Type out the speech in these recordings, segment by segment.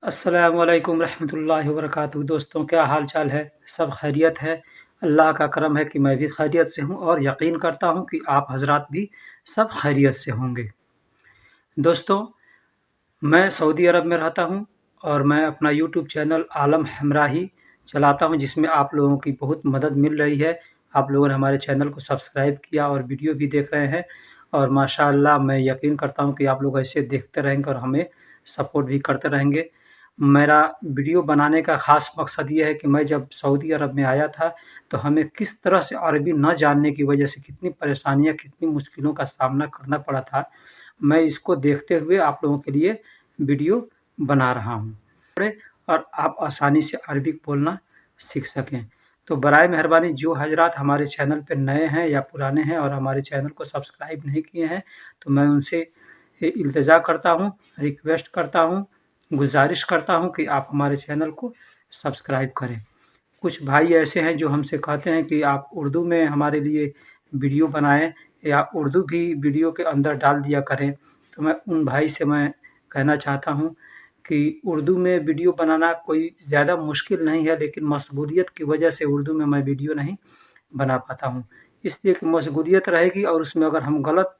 अस्सलामुअलैकुम रहमतुल्लाहि व बरकातुहू। दोस्तों, क्या हाल चाल है? सब खैरियत है। अल्लाह का करम है कि मैं भी खैरियत से हूँ और यकीन करता हूँ कि आप हज़रात भी सब खैरियत से होंगे। दोस्तों, मैं सऊदी अरब में रहता हूँ और मैं अपना यूट्यूब चैनल आलम हमराही चलाता हूँ, जिसमें आप लोगों की बहुत मदद मिल रही है। आप लोगों ने हमारे चैनल को सब्सक्राइब किया और वीडियो भी देख रहे हैं और माशाअल्लाह मैं यकीन करता हूँ कि आप लोग ऐसे देखते रहेंगे और हमें सपोर्ट भी करते रहेंगे। मेरा वीडियो बनाने का ख़ास मकसद ये है कि मैं जब सऊदी अरब में आया था, तो हमें किस तरह से अरबी न जानने की वजह से कितनी परेशानियाँ, कितनी मुश्किलों का सामना करना पड़ा था। मैं इसको देखते हुए आप लोगों के लिए वीडियो बना रहा हूँ और आप आसानी से अरबिक बोलना सीख सकें। तो बराए मेहरबानी जो हज़रात हमारे चैनल पे नए हैं या पुराने हैं और हमारे चैनल को सब्सक्राइब नहीं किए हैं, तो मैं उनसे इल्तिजा करता हूँ, रिक्वेस्ट करता हूँ, गुज़ारिश करता हूँ कि आप हमारे चैनल को सब्सक्राइब करें। कुछ भाई ऐसे हैं जो हमसे कहते हैं कि आप उर्दू में हमारे लिए वीडियो बनाएँ या उर्दू भी वीडियो के अंदर डाल दिया करें। तो मैं उन भाई से मैं कहना चाहता हूँ कि उर्दू में वीडियो बनाना कोई ज़्यादा मुश्किल नहीं है, लेकिन मशगूलियत की वजह से उर्दू में मैं वीडियो नहीं बना पाता हूँ। इसलिए कि मशगूलियत रहेगी और उसमें अगर हम गलत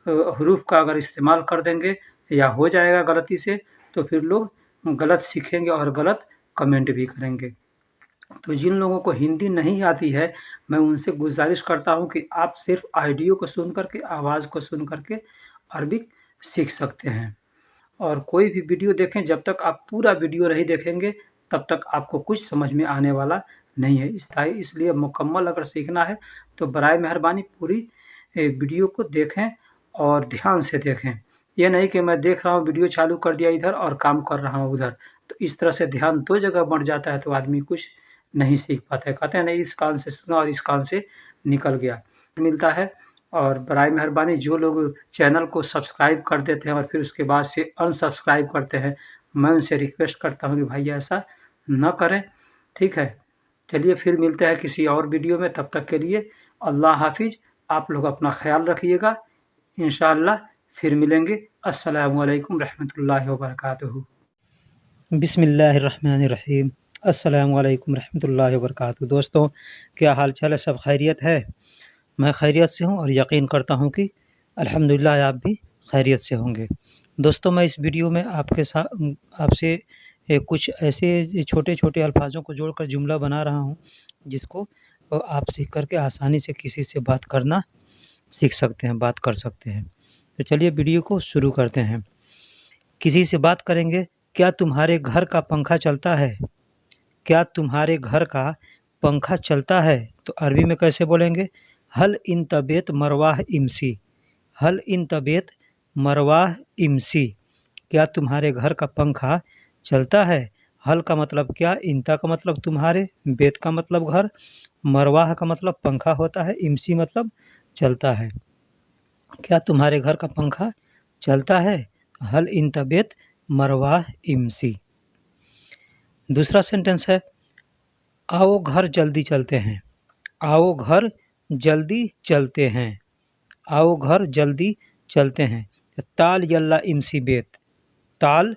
हरूफ का अगर इस्तेमाल कर देंगे या हो जाएगा गलती से, तो फिर लोग गलत सीखेंगे और गलत कमेंट भी करेंगे। तो जिन लोगों को हिंदी नहीं आती है, मैं उनसे गुज़ारिश करता हूँ कि आप सिर्फ़ ऑडियो को सुन कर के, आवाज़ को सुन कर के अरबिक सीख सकते हैं। और कोई भी वीडियो देखें, जब तक आप पूरा वीडियो नहीं देखेंगे, तब तक आपको कुछ समझ में आने वाला नहीं है। इसलिए मुकम्मल अगर सीखना है, तो बराए मेहरबानी पूरी वीडियो को देखें और ध्यान से देखें। ये नहीं कि मैं देख रहा हूँ, वीडियो चालू कर दिया इधर और काम कर रहा हूँ उधर। तो इस तरह से ध्यान 2 जगह बँट जाता है, तो आदमी कुछ नहीं सीख पाता है। कहते हैं नहीं, इस कान से सुना और इस कान से निकल गया। मिलता है और बराए मेहरबानी जो लोग चैनल को सब्सक्राइब कर देते हैं और फिर उसके बाद से अनसब्सक्राइब करते हैं, मैं उनसे रिक्वेस्ट करता हूँ कि भाई ऐसा न करें, ठीक है? चलिए फिर मिलते हैं किसी और वीडियो में, तब तक के लिए अल्लाह हाफ़िज़। आप लोग अपना ख़याल रखिएगा। इंशाअल्लाह फिर मिलेंगे। अस्सलामु अलैकुम रहमतुल्लाहि व बरकातुहू। बिस्मिल्लाहिर्रहमानिर्रहीम। अस्सलामु अलैकुम रहमतुल्लाहि व बरकातुहू। दोस्तों, क्या हाल चाल है? सब खैरियत है? मैं खैरियत से हूँ और यकीन करता हूँ कि अल्हम्दुलिल्लाह आप भी खैरियत से होंगे। दोस्तों, मैं इस वीडियो में आपसे कुछ ऐसे छोटे-छोटे अल्फाज़ों को जोड़कर जुमला बना रहा हूँ, जिसको आप सीख कर के आसानी से किसी से बात करना सीख सकते हैं, बात कर सकते हैं। तो चलिए वीडियो को शुरू करते हैं। किसी से बात करेंगे, क्या तुम्हारे घर का पंखा चलता है? क्या तुम्हारे घर का पंखा चलता है? तो अरबी में कैसे बोलेंगे? हल इन तबेत मरवाह इमसी। हल इन तबेत मरवाह इमसी। क्या तुम्हारे घर का पंखा चलता है? हल का मतलब क्या, इंता का मतलब तुम्हारे, बेत का मतलब घर, मरवाह का मतलब पंखा होता है, इमसी मतलब चलता है। क्या तुम्हारे घर का पंखा चलता है? हल इन तबेत मरवाह इमसी। दूसरा सेंटेंस है, आओ घर जल्दी चलते हैं। आओ घर जल्दी चलते हैं। आओ घर जल्दी चलते हैं। ताल यल्ला इमसी बेत। ताल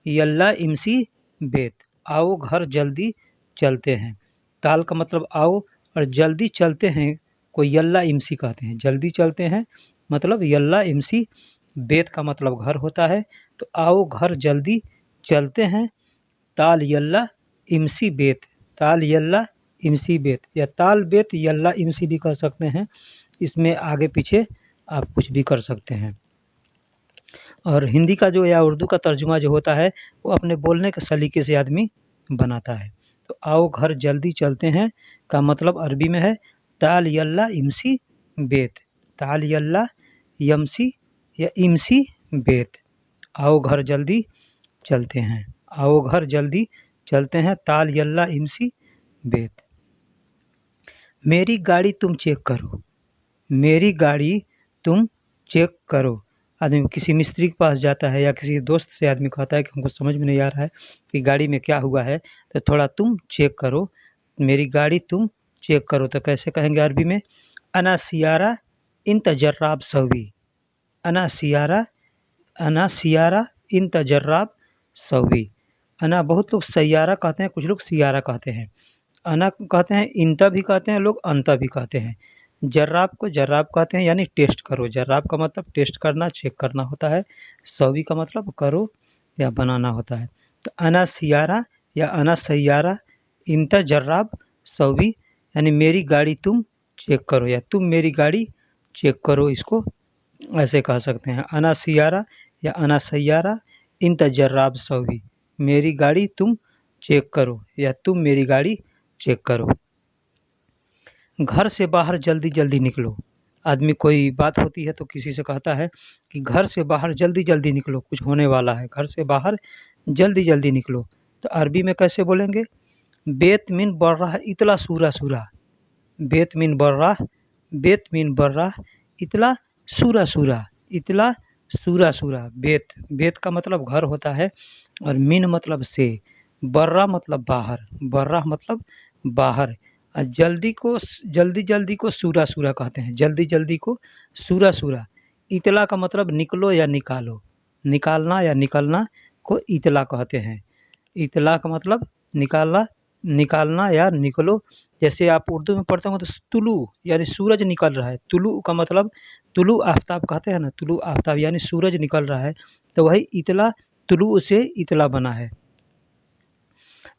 यल्ला इमसी बेत। आओ घर जल्दी चलते हैं। ताल का मतलब आओ और जल्दी चलते हैं को यल्ला इमसी कहते हैं। जल्दी चलते हैं मतलब यल्ला इमसी। बेत का मतलब घर होता है। तो आओ घर जल्दी चलते हैं। ताल यल्ला इमसी बेत। ताल यल्ला इमसी बेत या ताल बेत यल्ला इमसी भी कर सकते हैं। इसमें आगे पीछे आप कुछ भी कर सकते हैं। और हिंदी का जो या उर्दू का तर्जुमा जो होता है, वो अपने बोलने के सलीके से आदमी बनाता है। तो आओ घर जल्दी चलते हैं का मतलब अरबी में है ताल यल्ला इमसी बेत। ताल यल्ला यमसी या इमसी बेत। आओ घर जल्दी चलते हैं। आओ घर जल्दी चलते हैं। ताल यल्ला इमसी बेत। मेरी गाड़ी तुम चेक करो। मेरी गाड़ी तुम चेक करो। आदमी किसी मिस्त्री के पास जाता है या किसी दोस्त से आदमी कहता है कि हमको समझ में नहीं आ रहा है कि गाड़ी में क्या हुआ है, तो थोड़ा तुम चेक करो। मेरी गाड़ी तुम चेक करो तो कैसे कहेंगे अरबी में? अना सियारा इन तजर्राब सवी। अना सियारा इन तजर्राब सवी। अना बहुत लोग सैयारा कहते हैं, कुछ लोग सियारा कहते हैं। अना कहते हैं, इंता भी कहते हैं लोग, अंता भी कहते हैं। जर्राब को जर्राब कहते हैं, यानी टेस्ट करो। जर्राब का मतलब टेस्ट करना, चेक करना होता है। सवी का मतलब करो या बनाना होता है। तो अना सियारा या अना सैयारा, इंता जर्राब, सवी यानी मेरी गाड़ी तुम चेक करो या तुम मेरी गाड़ी चेक करो, इसको ऐसे कह सकते हैं। अना सियारा या अना सैयारा, इंता जर्राब सवी, मेरी गाड़ी तुम चेक करो या तुम मेरी गाड़ी चेक करो। घर से बाहर जल्दी जल्दी निकलो। आदमी कोई बात होती है तो किसी से कहता है कि घर से बाहर जल्दी जल्दी निकलो, कुछ होने वाला है, घर से बाहर जल्दी जल्दी निकलो। तो अरबी में कैसे बोलेंगे? बेत मिन बर्राह इतला सूरा सूरा, बेत मिन बर्राह, बेत मिन बर्राह इतला सूरा सूरा, इतला सूरा सूरा। बेत, बेत का मतलब घर होता है, और मिन मतलब से, बर्रा मतलब बाहर, बर्राह मतलब बाहर। और जल्दी को जल्दी जल्दी को सूरा सूरा कहते हैं, जल्दी जल्दी को सूरा सूरा। इतला का मतलब निकलो या निकालो, निकालना या निकलना को इतला कहते हैं। इतला का मतलब निकालना, निकालना या निकलो। जैसे आप उर्दू में पढ़ते हो तो तुलू यानी सूरज निकल रहा है, तुलू का मतलब तुलू आफ्ताब कहते हैं ना, तुलू आफ्ताब यानी सूरज निकल रहा है, तो वही इतला तुलू से इतला बना है।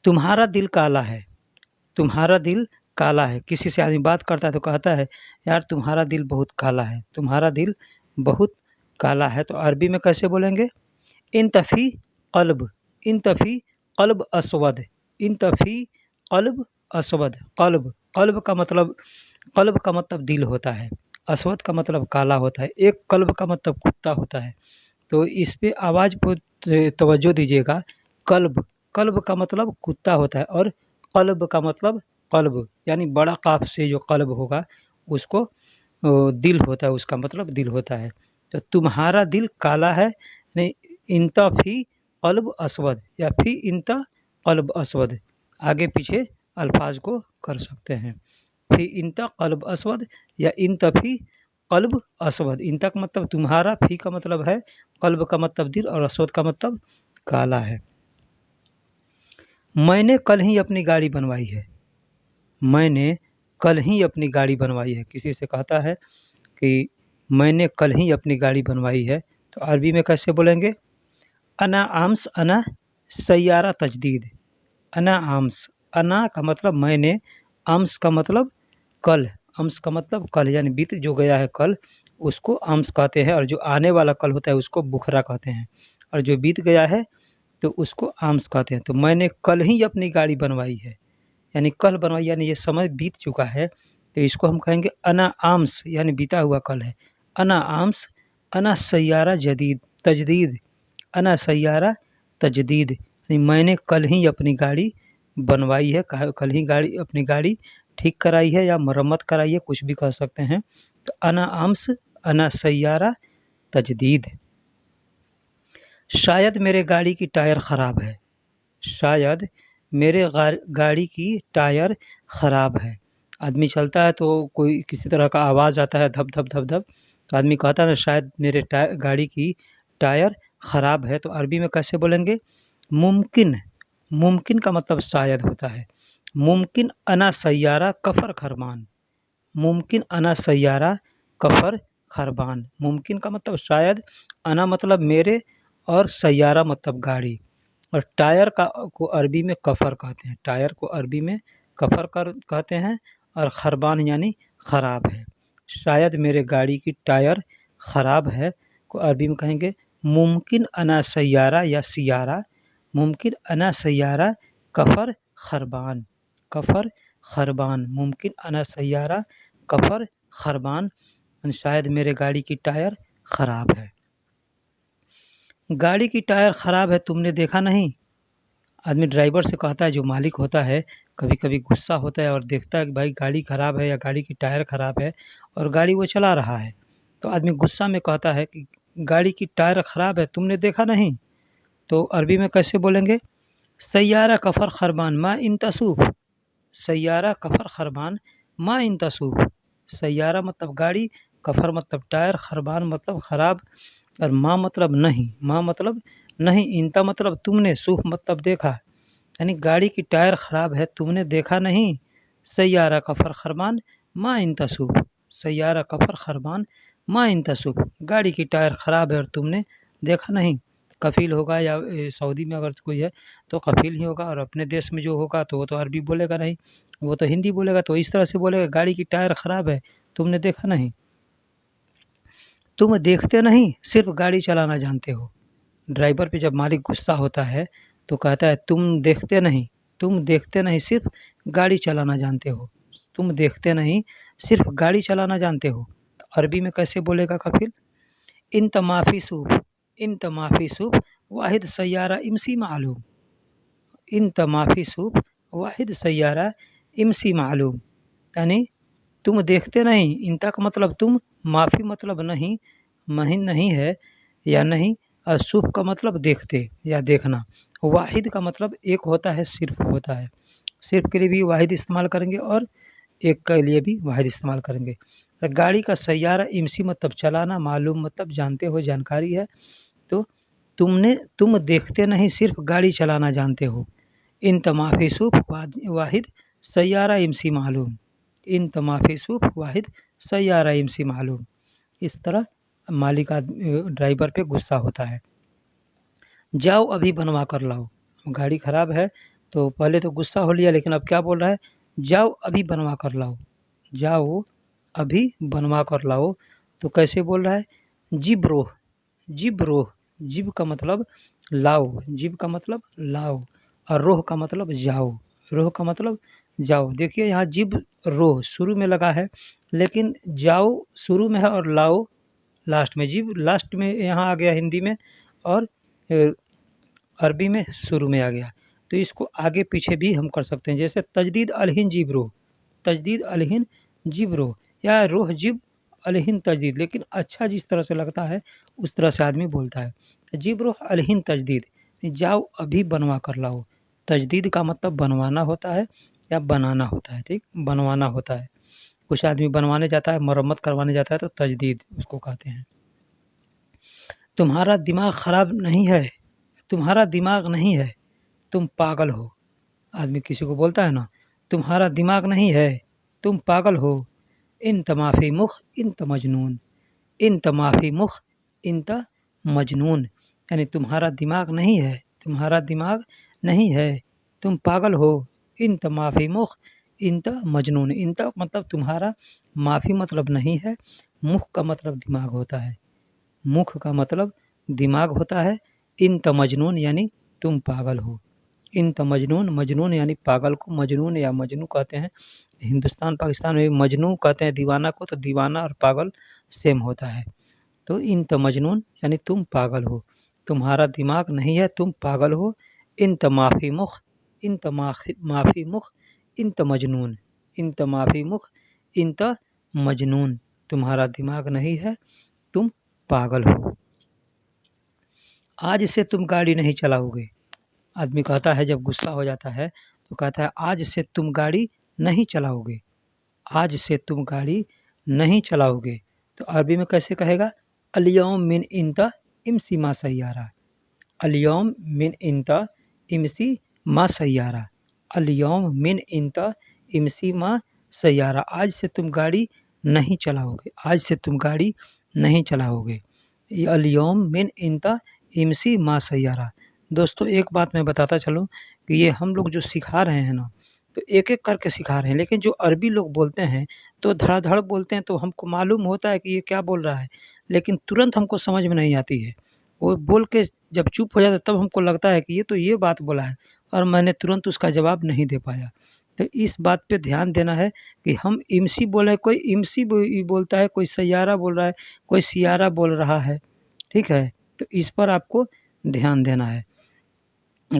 तुम्हारा दिल काला है, तुम्हारा दिल काला है। किसी से आदमी बात करता है तो कहता है यार तुम्हारा दिल बहुत काला है, तुम्हारा दिल बहुत काला है। तो अरबी में कैसे बोलेंगे? इन तफ़ी क़ल्ब, इन तफ़ी क़ल्ब अस्वद, इन तफ़ी क़ल्ब अस्वद। क़ल्ब, क़ल्ब का मतलब, क़ल्ब का मतलब दिल होता है, अस्वद का मतलब काला होता है, एक क़ल्ब का मतलब कुत्ता होता है। तो इस पे आवाज़ पर तवज्जो दीजिएगा। क़ल्ब, क़ल्ब का मतलब कुत्ता होता है, और क़ल्ब का मतलब क़ल्ब यानी बड़ा क़ाफ़ से जो क़ल्ब होगा उसको दिल होता है, उसका मतलब दिल होता है। तो तुम्हारा दिल काला है, नहीं, इंता फ़ी क़ल्ब अस्वद या फ़ी इंता क़ल्ब अस्वद, आगे पीछे अल्फाज को कर सकते हैं। फ़ी इंता क़ल्ब अस्वद या इंता फ़ी क़ल्ब अस्वद। इंता का मतलब तुम्हारा, फ़ी का मतलब है, क़ल्ब का मतलब दिल, और अस्वद का मतलब काला है। मैंने कल ही अपनी गाड़ी बनवाई है, मैंने कल ही अपनी गाड़ी बनवाई है। किसी से कहता है कि मैंने कल ही अपनी गाड़ी बनवाई है, तो अरबी में कैसे बोलेंगे? अना आम्स अना सैयारा तजदीद, अना आम्स, अना का मतलब मैंने, आम्स का मतलब कल, अम्स का मतलब कल यानी बीत जो गया है कल, उसको आम्स कहते हैं, और जो आने वाला कल होता है उसको बुखरा कहते हैं, और जो बीत गया है तो उसको आम्स कहते हैं। तो मैंने कल ही अपनी गाड़ी बनवाई है, यानी कल बनवाई यानी ये समय बीत चुका है, तो इसको हम कहेंगे अना आम्स यानी बीता हुआ कल है। अना आम्स अना सैयारा जदीद तजदीद, अना सैयारा तजदीद यानी मैंने कल ही अपनी गाड़ी बनवाई है, कल ही गाड़ी अपनी गाड़ी ठीक कराई है या मरम्मत कराई है, कुछ भी कह सकते हैं। तो अना आम्स अना सैयारा तजदीद। शायद मेरे गाड़ी की टायर ख़राब है, शायद मेरे गाड़ी की टायर ख़राब है। आदमी चलता है तो कोई किसी तरह का आवाज़ आता है, धप धप धप धप, तो आदमी कहता है ना शायद मेरे गाड़ी की टायर ख़राब है। तो अरबी में कैसे बोलेंगे? मुमकिन, मुमकिन का मतलब शायद होता है। मुमकिन अना सैयारा कफ़र खरमान, मुमकिन अना सैयारा कफ़र खरबान। मुमकिन का मतलब शायद, अना मतलब मेरे, और सैयारा मतलब गाड़ी, और टायर का को अरबी में कफ़र कहते हैं, टायर को अरबी में कफ़र कर कहते हैं, और खरबान यानी ख़राब है। शायद मेरे गाड़ी की टायर ख़राब है को अरबी में कहेंगे मुमकिन अना सैयारा या सियारा, मुमकिन अना सैयारा कफ़र खरबान, कफ़र खरबान, मुमकिन अना सैयारा कफ़र खरबान, शायद मेरे गाड़ी की टायर ख़राब है। गाड़ी की टायर ख़राब है तुमने देखा नहीं? आदमी ड्राइवर से कहता है, जो मालिक होता है कभी कभी गुस्सा होता है और देखता है कि भाई गाड़ी ख़राब है या गाड़ी की टायर ख़राब है, और गाड़ी वो चला रहा है, तो आदमी गुस्सा में कहता है कि गाड़ी की टायर ख़राब है तुमने देखा नहीं? तो अरबी में कैसे बोलेंगे? सैयारा कफ़र खरबान मा इन तसूफ़, सैयारा कफ़र खरबान मा इन तसूफ़। सैयारा मतलब गाड़ी, कफ़र मतलब टायर, खरबान मतलब ख़राब, और माँ मतलब नहीं, माँ मतलब नहीं, इंता मतलब तुमने, सूफ मतलब देखा, यानी गाड़ी की टायर ख़राब है, तुमने देखा नहीं। सैयारा कफ़र खरमान मा इंता सूफ, सैयारा कफ़र खरमान मा इंता सूफ, गाड़ी की टायर ख़राब है और तुमने देखा नहीं। कफ़ील होगा या सऊदी में अगर कोई है तो कफ़ील ही होगा, और अपने देश में जो होगा तो वो तो अरबी बोलेगा नहीं, वो तो हिंदी बोलेगा। तो इस तरह से बोलेगा गाड़ी की टायर ख़राब है, तुमने देखा नहीं। तुम देखते नहीं, सिर्फ गाड़ी चलाना जानते हो। ड्राइवर पे जब मालिक गुस्सा होता है तो कहता है तुम देखते नहीं सिर्फ गाड़ी चलाना जानते हो, तुम देखते नहीं सिर्फ गाड़ी चलाना जानते हो। तो अरबी में कैसे बोलेगा कफिल? इन तमाफ़ी सूफ वाहिद सैयारा इमसी मालूम, इन तमाफ़ी सूफ वाहिद सैयारा इमसी मालूम, यानी तुम देखते नहीं, इनता का मतलब तुम, माफ़ी मतलब नहीं, महीन नहीं है या नहीं, और सूफ का मतलब देखते या देखना। वाहिद का मतलब एक होता है, सिर्फ होता है। सिर्फ के लिए भी वाहिद इस्तेमाल करेंगे और एक के लिए भी वाहिद इस्तेमाल करेंगे। गाड़ी का सैयारा इमसी मतलब चलाना, मालूम मतलब जानते हो, जानकारी है। तो तुम देखते नहीं सिर्फ गाड़ी चलाना जानते हो। इन तमाफ़ी सूफ वाहिद सैयारा इमसी मालूम, इन तमाफ़ी सूफ वाहिद सैयारा इमसी मालूम। इस तरह मालिक ड्राइवर पे गुस्सा होता है। जाओ अभी बनवा कर लाओ, गाड़ी ख़राब है तो पहले तो गुस्सा हो लिया, लेकिन अब क्या बोल रहा है? जाओ अभी बनवा कर लाओ, जाओ अभी बनवा कर लाओ। तो कैसे बोल रहा है? जिब रोह, जिब रोह, जिब का मतलब लाओ, जिब का मतलब लाओ, और रोह का मतलब जाओ, रोह का मतलब जाओ। देखिए यहाँ जिब रोह शुरू में लगा है, लेकिन जाओ शुरू में है और लाओ लास्ट में, जिब लास्ट में यहाँ आ गया हिंदी में, और अरबी में शुरू में आ गया। तो इसको आगे पीछे भी हम कर सकते हैं, जैसे तजदीद अलहिन जिब रोह, तजदीद अलहिन जिब रोह, या रोह जिब अलहिन तजदीद, लेकिन अच्छा जिस तरह से लगता है उस तरह से आदमी बोलता है। जिब रोह अलहिन तजदीद, जाओ अभी बनवा कर लाओ। तजदीद का मतलब बनवाना होता है या बनाना होता है, ठीक, बनवाना होता है। कुछ आदमी बनवाने जाता है, मरम्मत करवाने जाता है, तो तजदीद उसको कहते हैं। तुम्हारा दिमाग ख़राब नहीं है, तुम्हारा दिमाग नहीं है, तुम पागल हो। आदमी किसी को बोलता है ना, तुम्हारा दिमाग नहीं है, तुम पागल हो। इन तमाफ़ी मुख इंत मजनून, इन तमाफ़ी मुख इंत मजनून, यानी तुम्हारा दिमाग नहीं है, तुम्हारा दिमाग नहीं है, तुम पागल हो। इन तमाफ़ी मुख इंत मजनून, इंत मतलब तुम्हारा, माफ़ी मतलब नहीं है, मुख का मतलब दिमाग होता है, मुख का मतलब दिमाग होता है। इन तमजनून यानी तुम पागल हो। इन तमजनून, मजनून यानी पागल को मजनून या मजनू कहते हैं। हिंदुस्तान पाकिस्तान में मजनू कहते हैं दीवाना को, तो दीवाना और पागल सेम होता है। तो इन तमजनून यानी तुम पागल हो, तुम्हारा दिमाग नहीं है, तुम पागल हो। इन तमाफ़ी मुख, इन माफ़ी मुख इन तमजनून, इन तमाफ़ी मुख इन मजनून, तुम्हारा दिमाग नहीं है, तुम पागल हो। आज से तुम गाड़ी नहीं चलाओगे। आदमी कहता है जब गुस्सा हो जाता है तो कहता है आज से तुम गाड़ी नहीं चलाओगे, आज से तुम गाड़ी नहीं चलाओगे। तो अरबी में कैसे कहेगा? अल-यौम मिन इंता इमसी मा सय्यारा, अल-यौम मिन इंता इमसी मा सय्यारा, अल-यौम मिन इंता इमसी मा सय्यारा, आज से तुम गाड़ी नहीं चलाओगे, आज से तुम गाड़ी नहीं चलाओगे। ये अल-यौम मिन इंता इमसी मा सय्यारा। दोस्तों एक बात मैं बताता चलूँ कि ये हम लोग जो सिखा रहे हैं ना, तो एक-एक करके सिखा रहे हैं, लेकिन जो अरबी लोग बोलते हैं तो धड़ाधड़ बोलते हैं, तो हमको मालूम होता है कि ये क्या बोल रहा है, लेकिन तुरंत हमको समझ में नहीं आती है। वो बोल के जब चुप हो जाता है तब हमको लगता है कि ये तो ये बात बोला है, और मैंने तुरंत उसका जवाब नहीं दे पाया। तो इस बात पे ध्यान देना है कि हम इमसी बोल रहे हैं, कोई इमसी बोलता है, कोई सैयारा बोल रहा है, कोई सियारा बोल रहा है, ठीक है? तो इस पर आपको ध्यान देना है।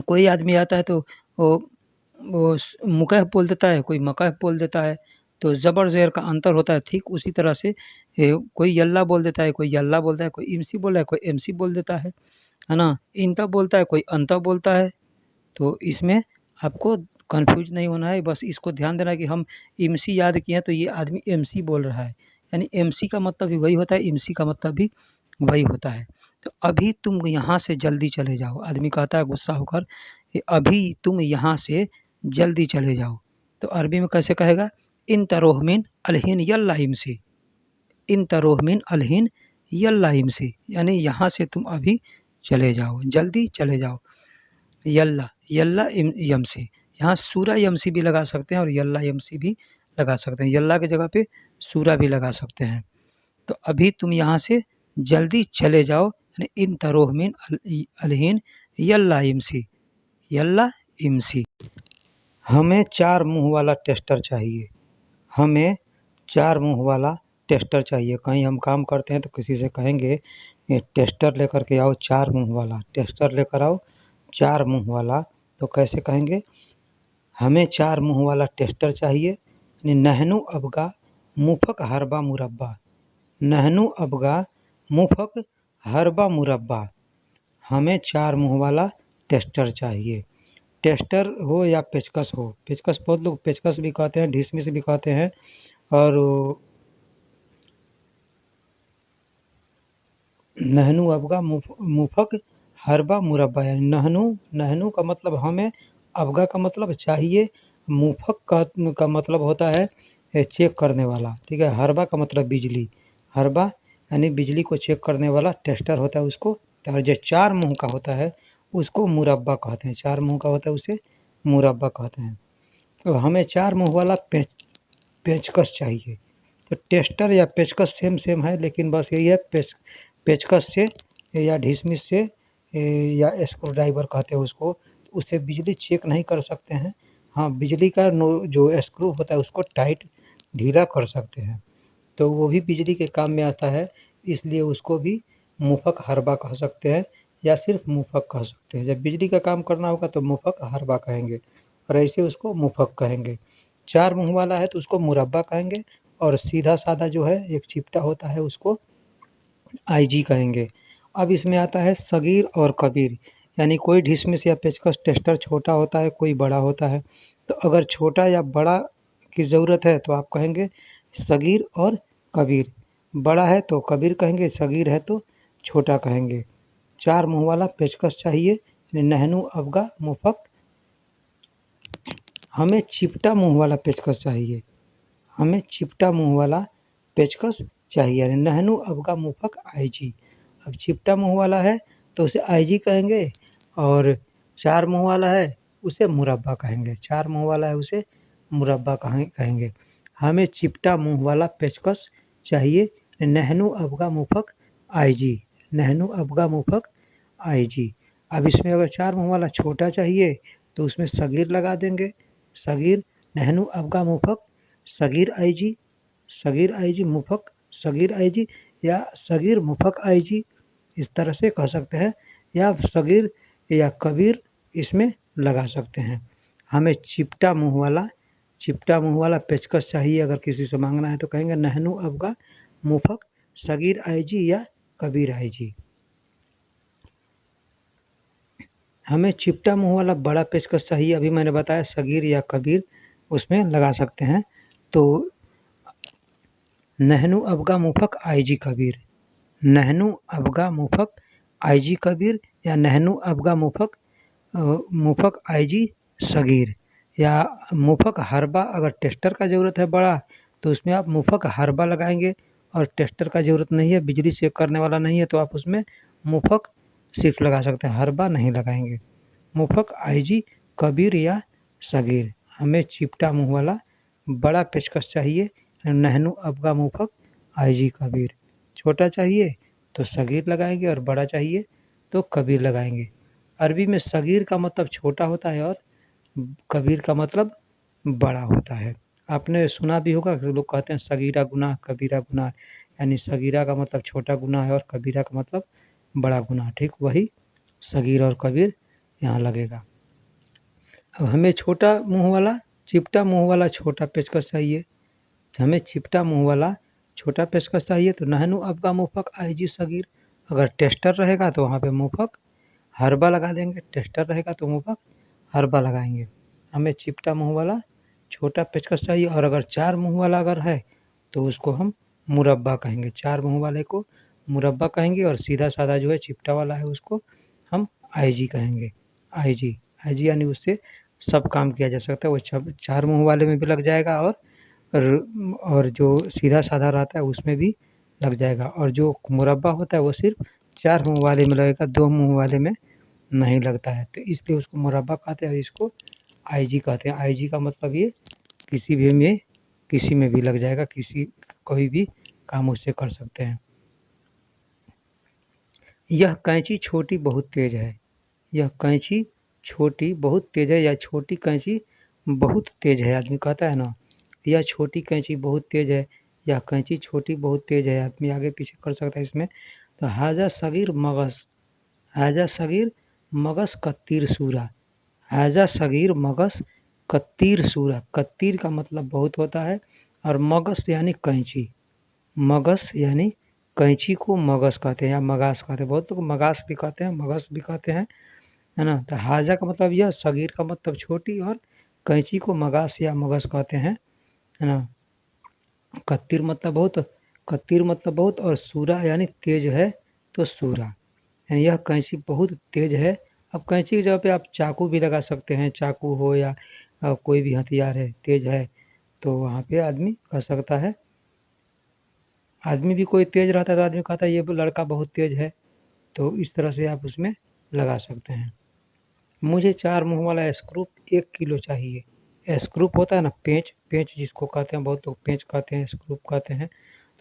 कोई आदमी आता है तो वो मुकह बोल देता है, कोई मकह बोल देता है, तो ज़बर ज़ेर का अंतर होता है। ठीक उसी तरह से कोई यल्ला बोल देता है, कोई यल्ला बोलता है, कोई इमसी बोल रहा है, कोई एमसी बोल देता है ना? इंता बोलता है, कोई अंता बोलता है। तो इसमें आपको कन्फ्यूज़ नहीं होना है, बस इसको ध्यान देना है कि हम इमसी याद किए हैं तो ये आदमी एमसी बोल रहा है, यानी एमसी का मतलब भी वही होता है, इमसी का मतलब भी वही होता है। तो अभी तुम यहाँ से जल्दी चले जाओ। आदमी कहता है गुस्सा होकर कि अभी तुम यहाँ से जल्दी चले जाओ। तो अरबी में कैसे कहेगा? इन तरोह मिन अलहिन यल्ला इमसी। इन तरोह मिन अलहिन यल्ला इमसी, यानी यहाँ से तुम अभी चले जाओ, जल्दी चले जाओ। यल्ला यल्ला यमसी, यहाँ सूरा यमसी भी लगा सकते हैं और यल्ला यमसी भी लगा सकते हैं। यल्ला की जगह पे सूरा भी लगा सकते हैं। तो अभी तुम यहाँ से जल्दी चले जाओ, यानी इन तरोह मिन अलहिन यल्ला इमसी, यल्ला इमसी। हमें 4 मुँह वाला टेस्टर चाहिए। हमें 4 मुँह वाला टेस्टर चाहिए। कहीं हम काम करते हैं तो किसी से कहेंगे ये टेस्टर लेकर के आओ 4 मुँह वाला, टेस्टर लेकर आओ 4 मुँह वाला। तो कैसे कहेंगे? हमें 4 मुँह वाला टेस्टर चाहिए, यानी नहनु अबगा मुफक हरबा मुरब्बा। नहनु अबगा मुफक हरबा मुरब्बा, हमें 4 मुँह वाला टेस्टर चाहिए। टेस्टर हो या पेचकस हो, पेचकस बहुत लोग पेचकस भी कहते हैं, ढिसमिस भी कहते हैं। और नहनु अबगा मुफक हरबा मुरब्बा, यानी नहनु का मतलब हमें, अबगा का मतलब चाहिए, मुफक का मतलब होता है चेक करने वाला, ठीक है। हरबा का मतलब बिजली, हरबा यानी बिजली को चेक करने वाला टेस्टर होता है उसको। और जो 4 मुँह का होता है उसको मुरब्बा कहते हैं। 4 मुँह का होता है उसे मुरब्बा कहते हैं। तो हमें 4 मुँह वाला पेचकस चाहिए। तो टेस्टर या पेचकस सेम है, लेकिन बस यही है पेचकस से या ढिसमिस से या स्क्रू ड्राइवर कहते हैं उसको, उससे बिजली चेक नहीं कर सकते हैं। हाँ, बिजली का जो स्क्रू होता है उसको टाइट ढीला कर सकते हैं, तो वो भी बिजली के काम में आता है, इसलिए उसको भी मुफक हरबा कह सकते हैं या सिर्फ मुफक कह सकते हैं। जब बिजली का काम करना होगा तो मुफक हरबा कहेंगे, और ऐसे उसको मुफक कहेंगे। 4 मुँह वाला है तो उसको मुरब्बा कहेंगे, और सीधा साधा जो है एक चिपटा होता है उसको आईजी कहेंगे। अब इसमें आता है सगीर और कबीर, यानी कोई ढिसमिस या पेचकस टेस्टर छोटा होता है, कोई बड़ा होता है। तो अगर छोटा या बड़ा की ज़रूरत है तो आप कहेंगे सगीर और कबीर। बड़ा है तो कबीर कहेंगे, सगीर है तो छोटा कहेंगे। 4 मुँह वाला पेचकस चाहिए, नहनु अबगा मुफक। हमें चिपटा मुँह वाला पेचकस चाहिए। हमें चिपटा मुँह वाला पेचकस चाहिए, नहनु अबगा मुफक आईजी। अब चिपटा मुँह वाला है तो उसे आईजी कहेंगे, और 4 मुँह वाला है उसे मुरब्बा कहेंगे। 4 मुँह वाला है उसे मुरब्बा कहेंगे। हमें चिपटा मुँह वाला पेचकस चाहिए, नहनु अबगा मुफक आईजी, नहनु अबगा मुफक आईजी। अब इसमें अगर 4 मुँह वाला छोटा चाहिए तो उसमें सगीर लगा देंगे। सगीर नहनु अबगा मुफक सगीर आईजी, सगीर आईजी मुफक सगीर आईजी, या सगीर मुफक आईजी, इस तरह से कह सकते हैं, या सगीर या कबीर इसमें लगा सकते हैं। हमें चिपटा मुँह वाला पेचकस चाहिए। अगर किसी से मांगना है तो कहेंगे नहनु अबगा मुफक सगीर आईजी या कबीर आईजी। हमें चिपटा मुँह वाला बड़ा पेचकस चाहिए। अभी मैंने बताया सगीर या कबीर उसमें लगा सकते हैं। तो नहनु अबगा मुफक आईजी कबीर, नहनु अबगा मुफक आईजी कबीर, या नहनु अबगा मुफक आईजी सगीर, या मुफक हरबा। अगर टेस्टर का ज़रूरत है बड़ा तो उसमें आप मुफक हरबा लगाएंगे, और टेस्टर का ज़रूरत नहीं है, बिजली चेक करने वाला नहीं है, तो आप उसमें मुफक सिर्फ लगा सकते हैं, हरबा नहीं लगाएंगे। मुफक आईजी कबीर या सगीर। हमें चिपटा मुँह वाला बड़ा पेचकस चाहिए, नहनु अबगा मुफक आईजी कबीर। छोटा चाहिए तो सगीर लगाएंगे, और बड़ा चाहिए तो कबीर लगाएंगे। अरबी में सगीर का मतलब छोटा होता है और कबीर का मतलब बड़ा होता है। आपने सुना भी होगा कि लोग कहते हैं सगीरा गुनाह कबीरा गुनाह, यानी सगीरा का मतलब छोटा गुनाह है और कबीरा का मतलब बड़ा गुनाह। ठीक वही सगीर और कबीर यहाँ लगेगा। अब हमें छोटा मुँह वाला चिपटा मुँह वाला छोटा पेचकस चाहिए। हमें चिपटा मुँह वाला छोटा पेचकस चाहिए, तो नहनु अबगा मुफक आईजी सगीर। अगर टेस्टर रहेगा तो वहाँ पे मुफक हरबा लगा देंगे, टेस्टर रहेगा तो मुफक हरबा लगाएंगे। हमें चिपटा मुँह वाला छोटा पेचकस चाहिए, और अगर 4 मुँह वाला अगर है तो उसको हम मुरब्बा कहेंगे। 4 मुँह वाले को मुरब्बा कहेंगे, और सीधा साधा जो है चिपटा वाला है उसको हम आईजी कहेंगे। आईजी आईजी यानी उससे सब काम किया जा सकता है। वो 4 मुँह वाले में भी लग जाएगा, और जो सीधा साधा रहता है उसमें भी लग जाएगा, और जो मुरब्बा होता है वो सिर्फ 4 मुँह वाले में लगेगा, 2 मुँह वाले में नहीं लगता है। तो इसलिए उसको मुरब्बा कहते हैं और इसको आईजी कहते हैं। आईजी का मतलब ये किसी में भी लग जाएगा, कोई भी काम उससे कर सकते हैं। यह कैंची छोटी बहुत तेज है। यह कैंची छोटी बहुत तेज है, या छोटी कैंची बहुत तेज है। आदमी कहता है ना, यह छोटी कैंची बहुत तेज है, यह कैंची छोटी बहुत तेज है। आदमी आगे पीछे कर सकता है इसमें। तो हाजा सगीर मगस, हाजा सगीर मगस कत्तीर सूरा। हाजा सगीर मगस कत्तीर सूरा। कत्तीर का मतलब बहुत होता है, और मगस यानी कैंची। मगस यानी कैंची को मगस कहते हैं या मगास कहते हैं। बहुत लोग मगास भी कहते हैं, मगस भी कहते हैं, है ना। तो हाजा का मतलब यह, सगीर का मतलब छोटी, और कैंची को मगास या मगस कहते हैं, है ना। कत्तीर मतलब बहुत, कत्तीर मतलब बहुत, और सूरा यानी तेज है, तो सूरा यानी यह कैंची बहुत तेज है। अब कैंची की जगह पे आप चाकू भी लगा सकते हैं, चाकू हो या कोई भी हथियार है तेज है, तो वहाँ पे आदमी कह सकता है। आदमी भी कोई तेज रहता है तो आदमी कहता है ये लड़का बहुत तेज है, तो इस तरह से आप उसमें लगा सकते हैं। मुझे 4 मुँह वाला स्क्रू 1 किलो चाहिए। स्क्रू होता है ना, पेंच, पेंच जिसको कहते हैं, बहुत लोग पेंच कहते हैं, स्क्रू कहते हैं।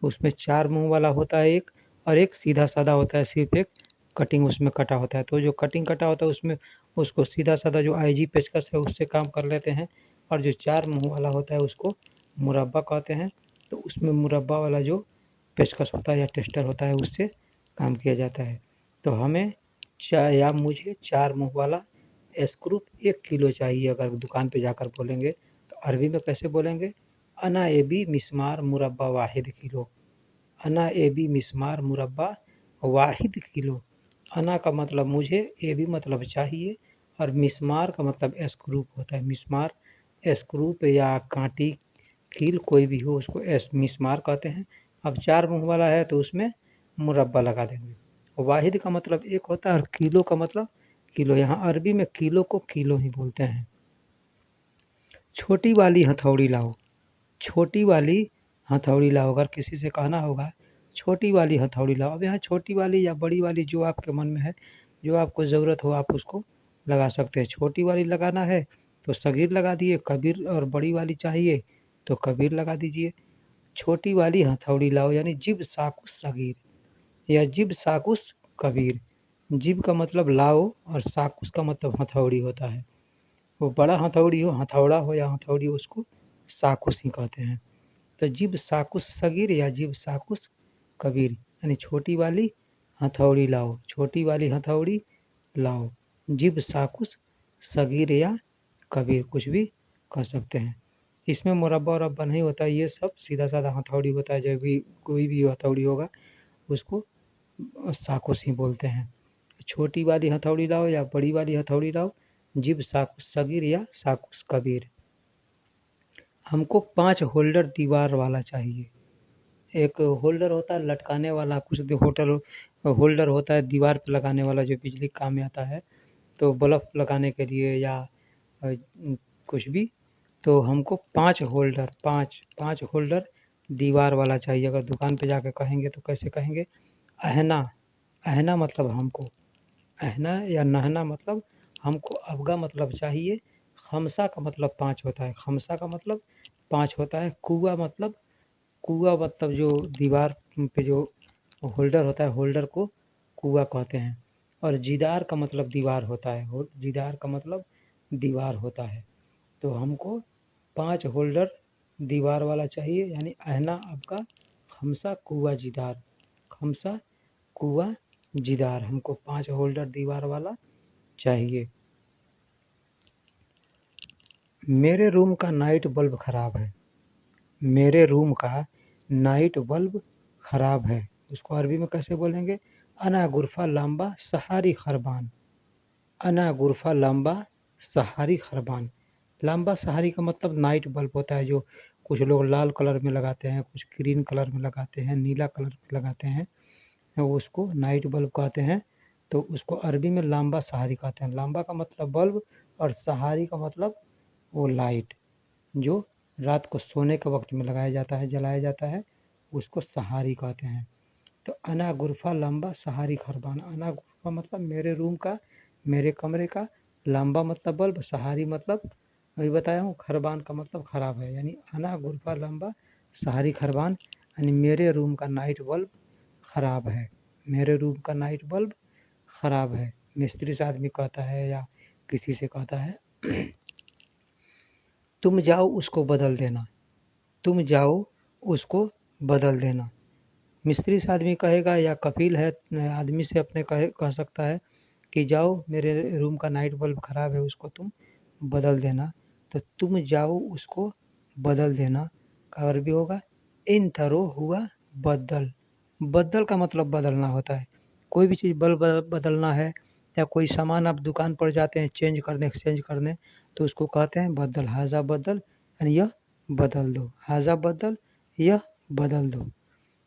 तो उसमें 4 मुँह वाला होता है एक, और एक सीधा साधा होता है, सिर्फ एक कटिंग उसमें कटा होता है। तो जो कटिंग कटा होता है उसमें उसको सीधा साधा जो आईजी पेचकस है उससे काम कर लेते हैं, और जो 4 मुँह वाला होता है उसको मुरब्बा कहते हैं। तो उसमें मुरब्बा वाला जो पेचकस होता है या टेस्टर होता है उससे काम किया जाता है। तो हमें या मुझे 4 मुँह वाला स्क्रू 1 किलो चाहिए। अगर दुकान पे जाकर बोलेंगे तो अरबी में कैसे बोलेंगे? अना एबी मिस्मार मुरब्बा वाहिद किलो। अना एबी मिस्मार मुरब्बा वाहिद किलो। अना का मतलब मुझे, एबी मतलब चाहिए, और मिस्मार का मतलब स्क्रू होता है। मिस्मार स्क्रू या कांटी, कील कोई भी हो उसको मिस्मार कहते हैं। अब 4 मुँह वाला है तो उसमें मुरब्बा लगा देंगे। वाहिद का मतलब एक होता है, और किलो का मतलब किलो। यहाँ अरबी में किलो को किलो ही बोलते हैं। छोटी वाली हथौड़ी लाओ। छोटी वाली हथौड़ी लाओ। अगर किसी से कहना होगा छोटी वाली हथौड़ी लाओ, अब यहाँ छोटी वाली या बड़ी वाली जो आपके मन में है, जो आपको ज़रूरत हो आप उसको लगा सकते हैं। छोटी वाली लगाना है तो सगीर लगा दिए, कबीर और बड़ी वाली चाहिए तो कबीर लगा दीजिए। छोटी वाली हथौड़ी लाओ यानी जिब साकुस सगीर या जिब साकुस कबीर। जिब का मतलब लाओ, और साकुस का मतलब हथौड़ी होता है। वो बड़ा हथौड़ी हो, हथौड़ा हो या हथौड़ी हो, उसको साकुस ही कहते हैं। तो जिब साकुस सगीर या जिब साकुस कबीर यानी छोटी वाली हथौड़ी लाओ, छोटी वाली हथौड़ी लाओ। जिब साकुस सगीर या कबीर कुछ भी कह सकते हैं। इसमें मुरब्बा उरब्बा नहीं होता, ये सब सीधा साधा हथौड़ी होता है। जब भी कोई भी हथौड़ी होगा उसको साकुस ही बोलते हैं। छोटी वाली हथौड़ी लाओ या बड़ी वाली हथौड़ी लाओ, जिब साकुस सगीर या साकुस कबीर। हमको 5 होल्डर दीवार वाला चाहिए। एक होल्डर होता है लटकाने वाला, कुछ होटल होल्डर होता है दीवार पर लगाने वाला जो बिजली के काम में आता है, तो बल्ब लगाने के लिए या कुछ भी। तो हमको 5 होल्डर, 5 होल्डर दीवार वाला चाहिए। अगर दुकान पे जाकर कहेंगे तो कैसे कहेंगे? अहना, अहना मतलब हमको, अहना या नहना मतलब हमको, अबगा मतलब चाहिए, खमसा का मतलब 5 होता है, खमसा का मतलब 5 होता है। कुआ मतलब जो दीवार पे जो होल्डर होता है, होल्डर को कुआ कहते हैं। और जिदार का मतलब दीवार होता है, जिदार का मतलब दीवार होता है। तो हमको 5 होल्डर दीवार वाला चाहिए, यानी अहना अबका खमसा कुआ जिदार, खमसा कुआ जिदार। हमको 5 होल्डर दीवार वाला चाहिए। मेरे रूम का नाइट बल्ब खराब है। मेरे रूम का नाइट बल्ब खराब है, उसको अरबी में कैसे बोलेंगे? अना गुरफा लंबा सहारी खरबान। अना गुरफा लंबा सहारी खरबान। लंबा सहारी का मतलब नाइट बल्ब होता है, जो कुछ लोग लाल कलर में लगाते हैं, कुछ ग्रीन कलर में लगाते हैं, नीला कलर में लगाते हैं। उसको नाइट बल्ब कहते हैं। तो उसको अरबी में लांबा सहारी कहते हैं। लांबा का मतलब बल्ब और सहारी का मतलब वो लाइट जो रात को सोने के वक्त में लगाया जाता है, जलाया जाता है, उसको सहारी कहते हैं। तो अना गुरफा लंबा सहारी खरबान। अना गुरफा मतलब मेरे रूम का, मेरे कमरे का, लंबा मतलब बल्ब, सहारी मतलब अभी बताया हूँ, खरबान का मतलब खराब है। यानी अना गुरफा लंबा सहारी खरबान, यानी मेरे रूम का नाइट बल्ब खराब है, मेरे रूम का नाइट बल्ब खराब है। मिस्त्री से आदमी कहता है या किसी से कहता है तुम जाओ उसको बदल देना, तुम जाओ उसको बदल देना। मिस्त्री से आदमी कहेगा या कपिल है आदमी से अपने कह सकता है कि जाओ मेरे रूम का नाइट बल्ब खराब है, उसको तुम बदल देना। तो तुम जाओ उसको बदल देना का अरबी होगा इन तरो हुआ बदल। बदल का मतलब बदलना होता है। कोई भी चीज़ बदलना है या कोई सामान आप दुकान पर जाते हैं चेंज करने, एक्सचेंज करने, तो उसको कहते हैं बदल। हाजा बदल यानी यह बदल दो, हाजा बदल यह बदल दो।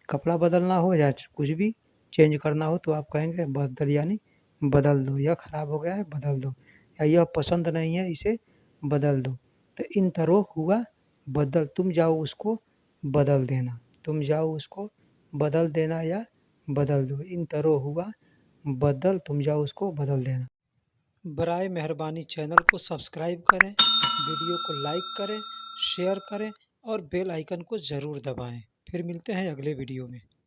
कपड़ा बदलना हो या कुछ भी चेंज करना हो तो आप कहेंगे बदल, यानी बदल दो, यह खराब हो गया है बदल दो, या यह पसंद नहीं है इसे बदल दो। तो इन तरो हुआ बदल, तुम जाओ उसको बदल देना, तुम जाओ उसको बदल देना या बदल दो। इन तरो हुआ बदल, तुम जाओ उसको बदल देना। बराए मेहरबानी चैनल को सब्सक्राइब करें, वीडियो को लाइक करें, शेयर करें और बेल आइकन को ज़रूर दबाएं। फिर मिलते हैं अगले वीडियो में।